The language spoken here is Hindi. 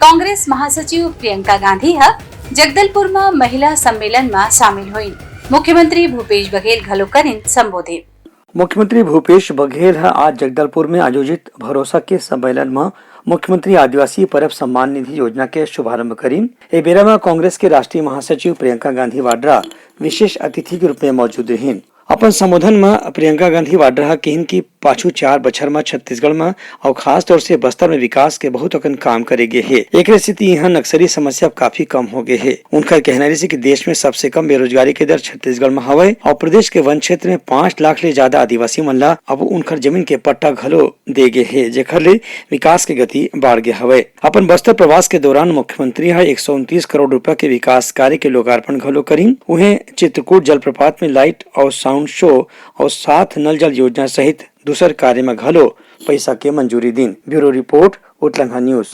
कांग्रेस महासचिव प्रियंका गांधी हा जगदलपुर में महिला सम्मेलन में शामिल हुई। मुख्यमंत्री भूपेश बघेल घलो करीन संबोधित। मुख्यमंत्री भूपेश बघेल आज जगदलपुर में आयोजित भरोसा के सम्मेलन में मुख्यमंत्री आदिवासी परब सम्मान निधि योजना के शुभारंभ करीन। ए बेरा में कांग्रेस के राष्ट्रीय महासचिव प्रियंका गांधी वाड्रा विशेष अतिथि के रूप में मौजूद रहीन। अपन संबोधन में प्रियंका गांधी वाड्रा कहिन कि पाछू 4 बछर में छत्तीसगढ़ में और खास तौर से बस्तर में विकास के बहुत अकन काम करे गे है। एक स्थिति यहाँ नक्सली समस्या काफी कम हो गए है। उनका कहना है कि देश में सबसे कम बेरोजगारी के दर छत्तीसगढ़ में हवे और प्रदेश के वन क्षेत्र में 5 लाख ले ज्यादा आदिवासी मन ला अब उनकर जमीन के पट्टा घलो दे गे है, जेखर ले विकास की गति बढ़ गए हवे। अपन बस्तर प्रवास के दौरान मुख्यमंत्री 129 करोड़ रुपया के विकास कार्य के लोकार्पण घलो करीन। उन्हें चित्रकूट जलप्रपात में लाइट और साउंड शो और 7 नल जल योजना सहित दूसर कार्य में घलो पैसा के मंजूरी दिन। ब्यूरो रिपोर्ट उत्तलंघा न्यूज।